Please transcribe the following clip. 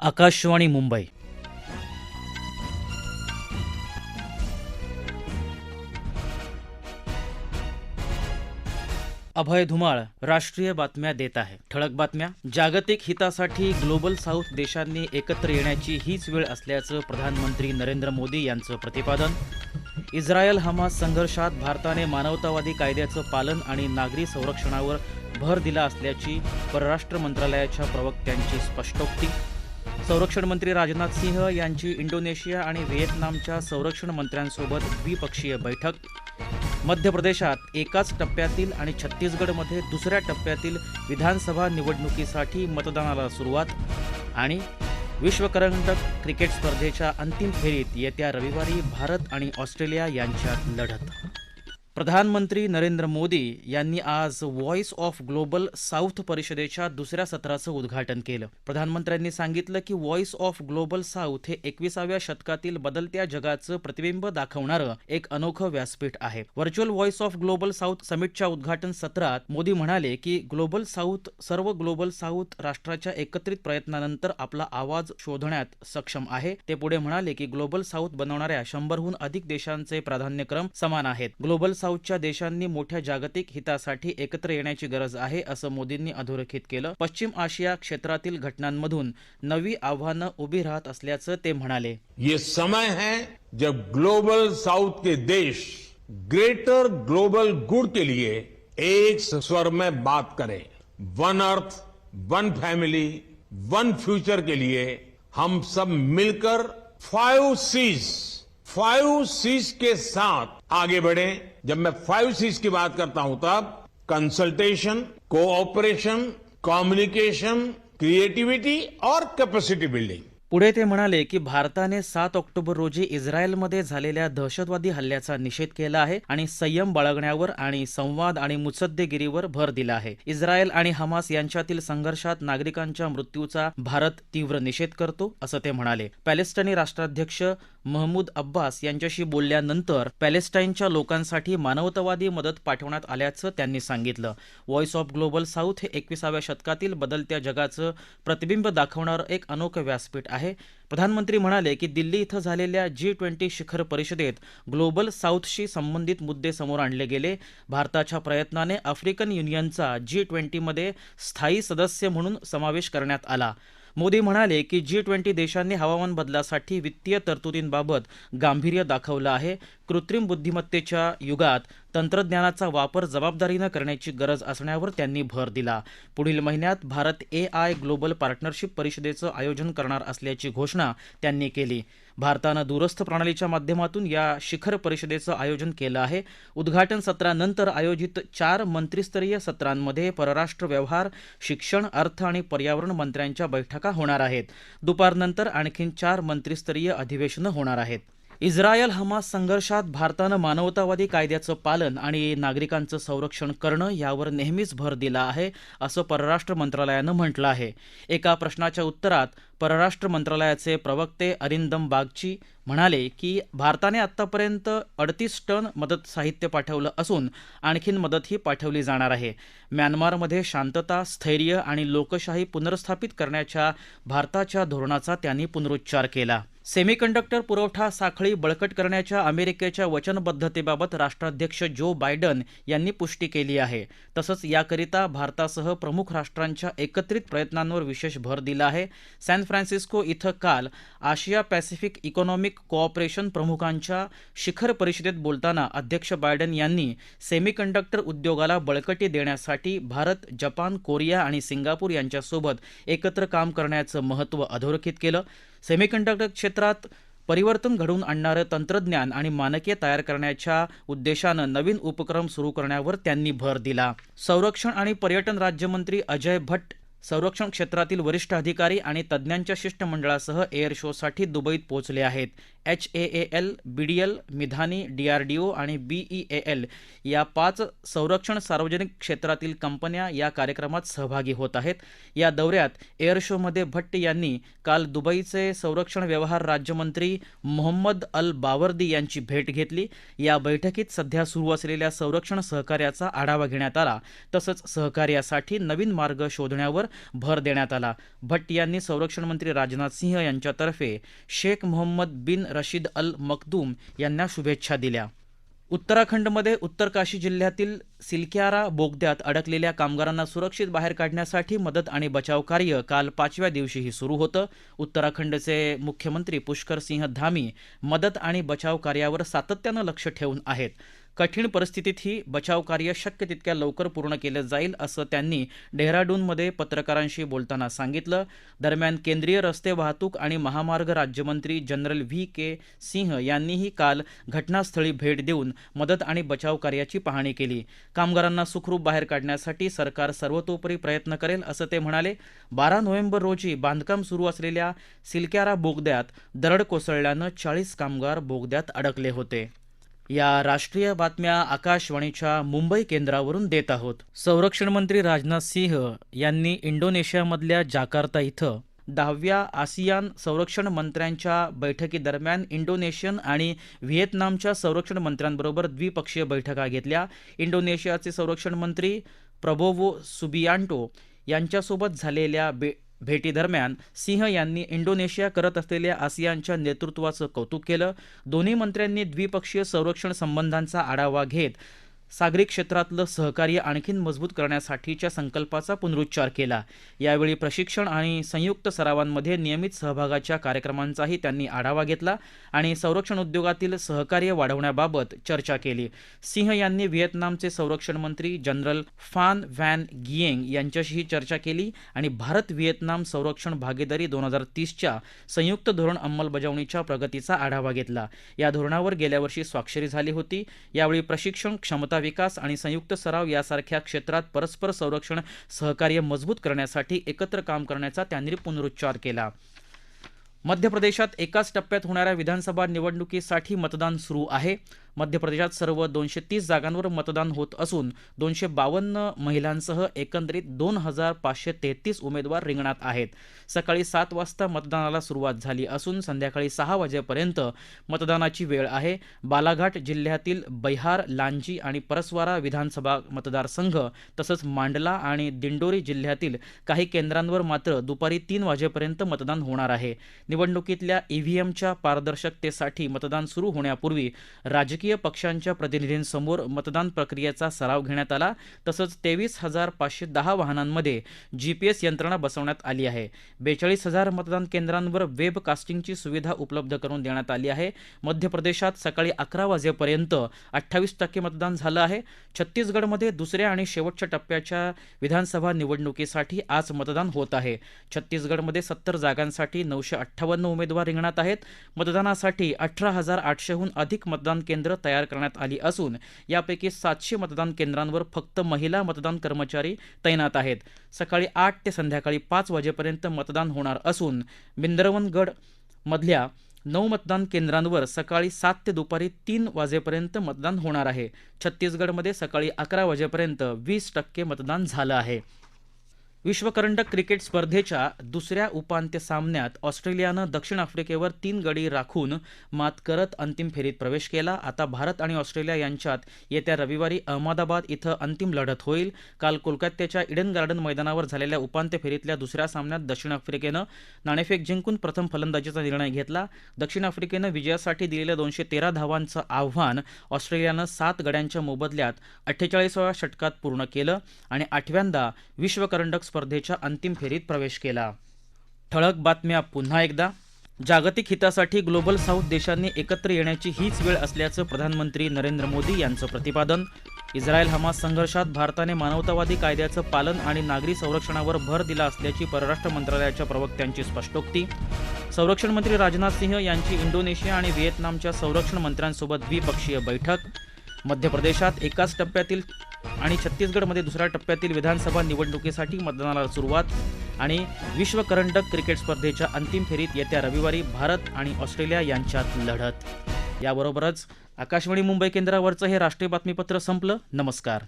आकाशवाणी मुंबई. अभय धुमाळ राष्ट्रीय बातम्या देत आहे. ठळक बातम्या. जागतिक हितासाठी ग्लोबल साऊथ देशांनी एकत्र येण्याची हीच वेळ असल्याचं प्रधानमंत्री नरेंद्र मोदी यांचं प्रतिपादन. इस्रायल हमास संघर्षात भारताने मानवतावादी कायद्याचं पालन आणि नागरी संरक्षणावर भर दिला असल्याची परराष्ट्र मंत्रालयाच्या प्रवक्त्यांची स्पष्टोक्ती. संरक्षण मंत्री राजनाथ सिंह यांची इंडोनेशिया आणि व्हिएतनामच्या संरक्षण मंत्र्यांसोबत द्विपक्षीय बैठक. मध्य प्रदेशात एकाच टप्प्यातील आणि छत्तीसगडमध्ये दुसऱ्या टप्प्यातील विधानसभा निवडणुकीसाठी मतदानाला सुरुवात. आणि विश्वकरंडक क्रिकेट स्पर्धेच्या अंतिम फेरीत येत्या रविवारी भारत आणि ऑस्ट्रेलिया यांच्यात लढत. प्रधानमंत्री नरेंद्र मोदी यांनी आज व्हॉइस ऑफ ग्लोबल साऊथ परिषदेच्या दुसऱ्या सत्राचं उद्घाटन केलं. प्रधानमंत्र्यांनी सांगितलं की व्हॉइस ऑफ ग्लोबल साऊथ हे 21व्या शतकातील बदलत्या जगाचं प्रतिबिंब दाखवणारं एक अनोखं व्यासपीठ आहे. Virtual voice of global south समिटच्या उद्घाटन सत्रात मोदी म्हणाले की ग्लोबल साऊथ सर्व ग्लोबल साऊथ राष्ट्राच्या एकत्रित प्रयत्नानंतर आपला आवाज शोधण्यात सक्षम आहे. ते पुढे म्हणाले की ग्लोबल साऊथ बनवणाऱ्या 100हून अधिक देशांचे प्राधान्यक्रम समान आहेत. ग्लोबल साऊथच्या देशांनी मोठ्या जागतिक हितासाठी एकत्र येण्याची गरज आहे असं मोदींनी अधोरेखित केलं. पश्चिम आशिया क्षेत्रातील घटनांमधून नवी आव्हानं उभी राहत असल्याचं ते म्हणाले. ये समय है जब ग्लोबल साउथ के देश ग्रेटर ग्लोबल गुड के लिए एक स्वर में बात करें. One earth, one family, one future के लिए हम सब मिलकर 5 C's के साथ आगे बढ़े. जब मैं 5 C's की बात करता हूं तब कंसल्टेशन, कोऑपरेशन, कम्युनिकेशन, क्रिएटिविटी और कैपेसिटी बिल्डिंग. पुढे ते म्हणाले की भारताने 7 ऑक्टोबर रोजी इस्रायलमध्ये झालेल्या दहशतवादी हल्ल्याचा निषेध केला आहे आणि संयम बाळगण्यावर आणि संवाद आणि मुत्सद्देगिरीवर भर दिला आहे. इस्रायल आणि हमास यांच्यातील संघर्षात नागरिकांच्या मृत्यूचा भारत तीव्र निषेध करतो असं ते म्हणाले. पॅलेस्टाईनी राष्ट्राध्यक्ष महमूद अब्बास यांच्याशी बोलल्यानंतर पॅलेस्टाईनच्या लोकांसाठी मानवतावादी मदत पाठवण्यात आल्याचं त्यांनी सांगितलं. व्हॉइस ऑफ ग्लोबल साऊथ हे 21व्या शतकातील बदलत्या जगाचं प्रतिबिंब दाखवणारं एक अनोखं व्यासपीठ आहे. प्रधानमंत्री म्हणाले की दिल्ली इथं झालेल्या G20 शिखर परिषदेत ग्लोबल साऊथशी संबंधित मुद्दे समोर आणले गेले. भारताच्या प्रयत्नाने आफ्रिकन युनियनचा G20 मध्ये स्थायी सदस्य म्हणून समावेश करण्यात आला. मोदी म्हणाले की G20 देशांनी हवामान बदलासाठी वित्तीय तरतुदींबाबत गांभीर्य दाखवलं आहे. कृत्रिम बुद्धिमत्तेच्या युगात तंत्रज्ञानाचा वापर जबाबदारीनं करण्याची गरज असण्यावर त्यांनी भर दिला. पुढील महिन्यात भारत AI ग्लोबल पार्टनरशिप परिषदेचं आयोजन करणार असल्याची घोषणा त्यांनी केली. भारतानं दूरस्थ प्रणालीच्या माध्यमातून या शिखर परिषदेचं आयोजन केलं आहे. उद्घाटन सत्रानंतर आयोजित 4 मंत्रिस्तरीय सत्रांमध्ये परराष्ट्र व्यवहार, शिक्षण, अर्थ आणि पर्यावरण मंत्र्यांच्या बैठका होणार आहेत. दुपारनंतर आणखी 4 मंत्रिस्तरीय अधिवेशनं होणार आहेत. इस्रायल हमास संघर्षात भारतानं मानवतावादी कायद्याचं पालन आणि नागरिकांचं संरक्षण करणं यावर नेहमीच भर दिला आहे असं परराष्ट्र मंत्रालयानं म्हटलं आहे. एका प्रश्नाच्या उत्तरात परराष्ट्र मंत्रालयाचे प्रवक्ते अरिंदम बागची म्हणाले की भारताने आत्तापर्यंत 38 टन मदत साहित्य पाठवलं असून आणखीन मदतही पाठवली जाणार आहे. म्यानमारमध्ये शांतता, स्थैर्य आणि लोकशाही पुनर्स्थापित करण्याच्या भारताच्या धोरणाचा त्यांनी पुनरुच्चार केला. सेमीकंडक्टर पुरवठा साखळी बळकट करण्याच्या अमेरिकेच्या वचनबद्धतेबाबत राष्ट्राध्यक्ष जो बायडन यांनी पुष्टी केली आहे. तसंच याकरिता भारतासह प्रमुख राष्ट्रांच्या एकत्रित प्रयत्नांवर विशेष भर दिला आहे. सॅन फ्रान्सिस्को इथं काल आशिया पॅसिफिक इकॉनॉमिक कोऑपरेशन प्रमुखांच्या शिखर परिषदेत बोलताना अध्यक्ष बायडन यांनी सेमीकंडक्टर उद्योगाला बळकटी देण्यासाठी भारत, जपान, कोरिया आणि सिंगापूर यांच्यासोबत एकत्र काम करण्याचं महत्त्व अधोरेखित केलं. सेमीकंडक्टर क्षेत्रात परिवर्तन घडवून आणणारं तंत्रज्ञान आणि मानके तयार करण्याच्या उद्देशानं नवीन उपक्रम सुरू करण्यावर त्यांनी भर दिला. संरक्षण आणि पर्यटन राज्यमंत्री अजय भट्ट संरक्षण क्षेत्रातील वरिष्ठ अधिकारी आणि तज्ज्ञांच्या शिष्टमंडळासह एअर शोसाठी दुबईत पोहोचले आहेत. HAAL, BDL, मिधानी, DRDO आणि BEAL या 5 संरक्षण सार्वजनिक क्षेत्रातील कंपन्या या कार्यक्रमात सहभागी होत आहेत. या दौऱ्यात एअर शोमध्ये भट्ट यांनी काल दुबईचे संरक्षण व्यवहार राज्यमंत्री मोहम्मद अल बावर्दी यांची भेट घेतली. या बैठकीत सध्या सुरू असलेल्या संरक्षण सहकार्याचा आढावा घेण्यात आला. तसंच सहकार्यासाठी नवीन मार्ग शोधण्यावर भर देण्यात आला. भट्ट यांनी संरक्षण मंत्री राजनाथ सिंह यांच्यातर्फे शेख मोहम्मद बिन रशीद अल मखदूम यांना शुभेच्छा दिल्या. उत्तराखंडमध्ये उत्तरकाशी जिल्ह्यातील सिलक्यारा बोगद्यात अडकलेल्या कामगारांना सुरक्षित बाहेर काढण्यासाठी मदत आणि बचाव कार्य काल 5व्या दिवशीही सुरू होतं. उत्तराखंडचे मुख्यमंत्री पुष्कर सिंह धामी मदत आणि बचाव कार्यावर सातत्यानं लक्ष ठेवून आहेत. कठीण परिस्थितीतही बचाव कार्य शक्य तितक्या लवकर पूर्ण केलं जाईल असं त्यांनी डेहराडूनमध्ये पत्रकारांशी बोलताना सांगितलं. दरम्यान केंद्रीय रस्ते वाहतूक आणि महामार्ग राज्यमंत्री जनरल व्ही.के. सिंह यांनीही काल घटनास्थळी भेट देऊन मदत आणि बचाव कार्याची पाहणी केली. कामगारांना सुखरूप बाहेर काढण्यासाठी सरकार सर्वतोपरी प्रयत्न करेल असं ते म्हणाले. 12 नोव्हेंबर रोजी बांधकाम सुरू असलेल्या सिलक्यारा बोगद्यात दरड कोसळल्यानं 40 कामगार बोगद्यात अडकले होते. या राष्ट्रीय बातम्या आकाशवाणीच्या मुंबई केंद्रावरून देत आहोत. संरक्षण मंत्री राजनाथ सिंह यांनी इंडोनेशियामधल्या जाकार्ता इथं 10व्या आसियान संरक्षण मंत्र्यांच्या बैठकीदरम्यान इंडोनेशियन आणि व्हिएतनामच्या संरक्षण मंत्र्यांबरोबर द्विपक्षीय बैठका घेतल्या. इंडोनेशियाचे संरक्षण मंत्री प्रबोवो सुबियांटो यांच्यासोबत झालेल्या भेटीदरम्यान सिंह यांनी इंडोनेशिया करत असलेल्या आसियानच्या नेतृत्वाचं कौतुक केलं. दोन्ही मंत्र्यांनी द्विपक्षीय संरक्षण संबंधांचा आढावा घेत सागरी क्षेत्रातलं सहकार्य आणखीन मजबूत करण्यासाठीच्या संकल्पाचा पुनरुच्चार केला. यावेळी प्रशिक्षण आणि संयुक्त सरावांमध्ये नियमित सहभागाच्या कार्यक्रमांचाही त्यांनी आढावा घेतला आणि संरक्षण उद्योगातील सहकार्य वाढवण्याबाबत चर्चा केली. सिंह यांनी व्हिएतनामचे संरक्षण मंत्री जनरल फान व्हॅन गिएंग यांच्याशीही चर्चा केली आणि भारत व्हिएतनाम संरक्षण भागीदारी 2030च्या संयुक्त धोरण अंमलबजावणीच्या प्रगतीचा आढावा घेतला. या धोरणावर गेल्या वर्षी स्वाक्षरी झाली होती. यावेळी प्रशिक्षण, क्षमता विकास आणि संयुक्त सराव यासारख्या क्षेत्रात परस्पर संरक्षण सहकार्य मजबूत करण्यासाठी एकत्र काम करण्याचा त्यांनी पुनरुच्चार केला. मध्य प्रदेशात एकाच टप्प्यात होणाऱ्या विधानसभा निवडणुकीसाठी मतदान सुरू आहे. मध्य प्रदेशात सर्व 230 जागांवर मतदान होत असून 252 महिलांसह एकंदरीत 2533 उमेदवार रिंगणात आहेत. सकाळी 7 वाजता मतदानाला सुरुवात झाली असून संध्याकाळी 6 वाजेपर्यंत मतदानाची वेळ आहे. बालाघाट जिल्ह्यातील बैहार, लांजी आणि परसवारा विधानसभा मतदारसंघ तसंच मांडला आणि दिंडोरी जिल्ह्यातील काही केंद्रांवर मात्र दुपारी 3 वाजेपर्यंत मतदान होणार आहे. निवडणुकीतल्या ईव्हीएमच्या पारदर्शकतेसाठी मतदान सुरू होण्यापूर्वी राजकीय पक्षांच्या प्रतिनिधींसमोर मतदान प्रक्रियेचा सराव घेण्यात आला. तसंच 23,510 वाहनांमध्ये जीपीएस यंत्रणा बसवण्यात आली आहे. 42,000 मतदान केंद्रांवर वेब कास्टिंगची सुविधा उपलब्ध करून देण्यात आली आहे. मध्य प्रदेशात सकाळी 11 वाजेपर्यंत 28% मतदान झालं आहे. छत्तीसगडमध्ये दुसऱ्या आणि शेवटच्या टप्प्याच्या विधानसभा निवडणुकीसाठी आज मतदान होत आहे. छत्तीसगडमध्ये 70 जागांसाठी 958 उमेदवार रिंगणात आहेत. मतदानासाठी 18,800हून अधिक मतदान केंद्र तयार करण्यात आली असून यापैकी 700 मतदान केंद्रांवर फक्त महिला मतदान कर्मचारी तैनात आहेत. सकाळी 8 ते संध्याकाळी 5 वाजेपर्यंत मतदान होणार असून बिंदरवनगड मधल्या 9 मतदान केंद्रांवर सकाळी 7 ते दुपारी 3 वाजेपर्यंत मतदान होणार आहे. छत्तीसगडमध्ये सकाळी 11 वाजेपर्यंत 20% मतदान झालं आहे. विश्वकरंडक क्रिकेट स्पर्धेच्या दुसऱ्या उपांत्य सामन्यात ऑस्ट्रेलियानं दक्षिण आफ्रिकेवर 3 गडी राखून मात करत अंतिम फेरीत प्रवेश केला. आता भारत आणि ऑस्ट्रेलिया यांच्यात येत्या रविवारी अहमदाबाद इथं अंतिम लढत होईल. काल कोलकात्याच्या इडन गार्डन मैदानावर झालेल्या उपांत्य फेरीतल्या दुसऱ्या सामन्यात दक्षिण आफ्रिकेनं नाणेफेक जिंकून प्रथम फलंदाजीचा निर्णय घेतला. दक्षिण आफ्रिकेनं विजयासाठी दिलेल्या 213 धावांचं आव्हान ऑस्ट्रेलियानं 7 गड्यांच्या मोबदल्यात 48व्या षटकात पूर्ण केलं आणि 8व्यांदा विश्वकरंडक स्पर्धेच्या अंतिम फेरीत प्रवेश केला. ठळक बातम्या पुन्हा एकदा. जागतिक हितासाठी ग्लोबल साऊथ देशांनी एकत्र येण्याची हीच वेळ असल्याचं प्रधानमंत्री नरेंद्र मोदी यांचं प्रतिपादन. इस्रायल हमास संघर्षात भारताने मानवतावादी कायद्याचं पालन आणि नागरी संरक्षणावर भर दिला असल्याची परराष्ट्र मंत्रालयाच्या प्रवक्त्यांची स्पष्टोक्ती. संरक्षण मंत्री राजनाथ सिंह यांची इंडोनेशिया आणि व्हिएतनामच्या संरक्षण मंत्र्यांसोबत द्विपक्षीय बैठक. मध्य प्रदेशात एकाच टप्प्यातील आणि छत्तीसगडमध्ये दुसऱ्या टप्प्यातील विधानसभा निवडणुकीसाठी मतदानाला सुरुवात आणि विश्वकरंडक क्रिकेट स्पर्धेच्या अंतिम फेरीत येत्या रविवारी भारत आणि ऑस्ट्रेलिया यांच्यात लढत. याबरोबरच आकाशवाणी मुंबई केंद्रावरचं हे राष्ट्रीय बातमीपत्र संपलं. नमस्कार.